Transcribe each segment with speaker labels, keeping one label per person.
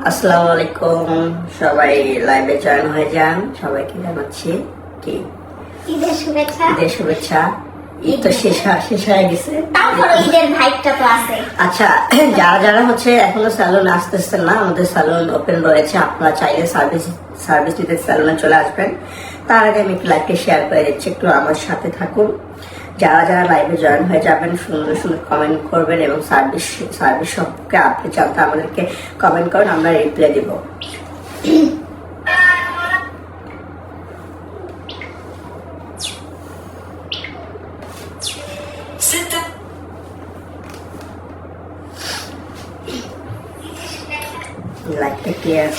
Speaker 1: আসসালামু আলাইকুম, সবাই লাইভে জয়েন হয়ে যান। সবাইকে জানাচ্ছি কি
Speaker 2: ঈদের শুভেচ্ছা।
Speaker 1: ঈদের শুভেচ্ছা। ঈদ তো শেষ হয়ে গেছে,
Speaker 2: তারপর ঈদের ভাইবটা তো আছে।
Speaker 1: আচ্ছা, যারা যারা হচ্ছে এখনো স্যালুন আসতেছেন না, আমাদের স্যালুন ওপেন রয়েছে। আপনারা চাইলে সার্ভিস নিতে স্যালুনে চলে আসবেন। তার আগে আমি একটু লাইভটা শেয়ার করে দিচ্ছি, একটু আমার সাথে থাকুন। যারা যারা লাইভে জয়েন হয়ে যাবেন সুন্দর সুন্দর কমেন্ট করবেন এবং সার্ভিস সম্পর্কে আপনি জানতে আমাদেরকে কমেন্ট করেন, আমরা রিপ্লাই দিব।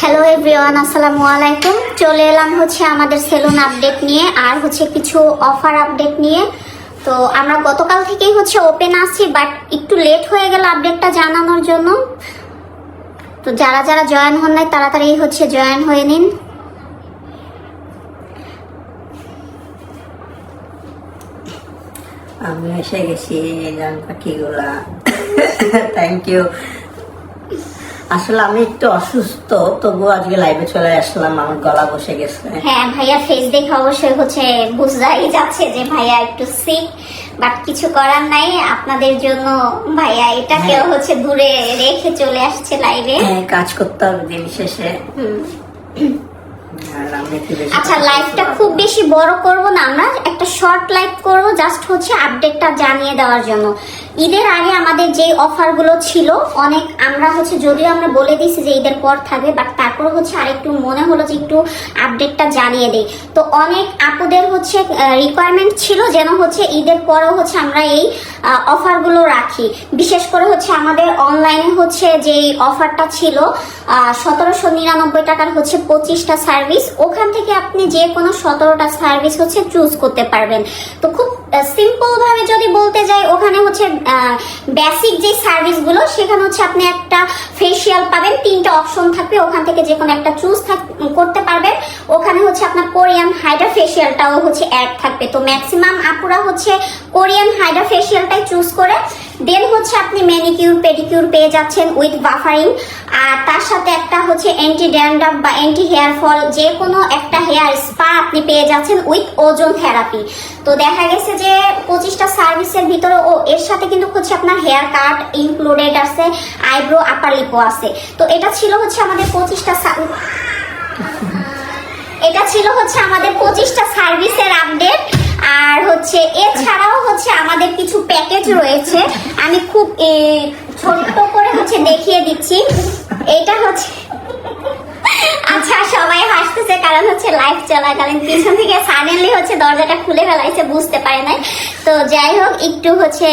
Speaker 2: হ্যালো এভরিওয়ান, আসসালামু আলাইকুম। চলে এলাম হচ্ছে আমাদের সেলুন আপডেট নিয়ে আর হচ্ছে কিছু অফার আপডেট নিয়ে। তো আমরা গতকাল থেকেই হচ্ছে ওপেন আসছি, বাট একটু লেট হয়ে গেল আপডেটটা জানানোর জন্য। তো যারা যারা জয়েন হন নাই তাড়াতাড়ি হচ্ছে জয়েন হয়ে নিন।
Speaker 1: আমি এসে গেছি জান পাখিগুলা, থ্যাংক ইউ। আসলে আমি একটু অসুস্থ, তবুও আজকে লাইভে চলে আসলাম, আমার গলা বসে গেছে।
Speaker 2: হ্যাঁ, ভাইয়া ফেস দেখে অবশ্যই হচ্ছে বুঝাই যাচ্ছে যে ভাইয়া একটু সিক, বাট কিছু করার নাই। আপনাদের জন্য ভাইয়া এটাকেও হচ্ছে দূরে রেখে চলে আসছে লাইভে।
Speaker 1: হ্যাঁ, কাজ করতে হবে দিন শেষে।
Speaker 2: আচ্ছা, লাইভটা খুব বেশি বড় করব না, আমরা একটা শর্ট লাইভ করব, জাস্ট হচ্ছে আপডেটটা জানিয়ে দেওয়ার জন্য। ঈদের আগে আমাদের যে অফারগুলো ছিল অনেক, আমরা হচ্ছে যদিও আমরা বলে দিয়েছি যে ঈদের পর থাকবে, বাট তারপর হচ্ছে আরেকটু মনে হলো যে একটু আপডেটটা জানিয়ে দিই। তো অনেক আপুদের হচ্ছে রিকোয়ারমেন্ট ছিল যেন হচ্ছে ঈদের পরেও হচ্ছে আমরা এই অফারগুলো রাখি। বিশেষ করে হচ্ছে আমাদের অনলাইনে হচ্ছে যে অফারটা ছিল 1799 টাকার হচ্ছে 25টা সার্ভিস, ওখান থেকে আপনি যে কোনো 17টা সার্ভিস হচ্ছে চুজ করতে পারবেন। তো খুব সিম্পল ভাবে যদি বলতে যাই, ওখানে হচ্ছে বেসিক যে সার্ভিসগুলো সেখানে হচ্ছে আপনি একটা ফেসিয়াল পাবেন, 3টা অপশন থাকবে, ওখান থেকে যে কোনো একটা চুজ করতে পারবেন। ওখানে হচ্ছে আপনার কোরিয়ান হাইড্রা ফেসিয়ালটাও হচ্ছে অ্যাড থাকবে। তো ম্যাক্সিমাম আপুরা হচ্ছে কোরিয়ান হাইড্রা ফেসিয়ালটাই চুজ করে দেন হচ্ছে আপনি ম্যানিকিউর পেডিকিউর পেয়ে যাচ্ছেন উইথ বাফারিং, আর তার সাথে একটা হচ্ছে অ্যান্টি ড্যান্ড্রাফ বা অ্যান্টি হেয়ার ফল যে কোনো একটা হেয়ার স্পা আপনি পেয়ে যাচ্ছেন উইথ ওজন থেরাপি। তো দেখা গেছে যে 25টা সার্ভিসের ভিতরে এর সাথে কিন্তু হচ্ছে আপনার হেয়ার কাট ইনক্লুডেড আছে, আইব্রো আপার লিপো আছে। তো এটা ছিল হচ্ছে আমাদের 25টা সার্ভিসের আপডেট। আর হচ্ছে এছাড়াও হচ্ছে আমাদের কিছু প্যাকেজ রয়েছে, আমি খুব ছোট্ট করে হচ্ছে দেখিয়ে দিচ্ছি। এটা হচ্ছে, আচ্ছা সবাই হাসতেছে কারণ হচ্ছে লাইভ চলাকালীন পিছন থেকে সাডেনলি হচ্ছে দরজাটা খুলে ফেলাইছে, বুঝতে পারে নাই। তো যাই হোক, একটু হচ্ছে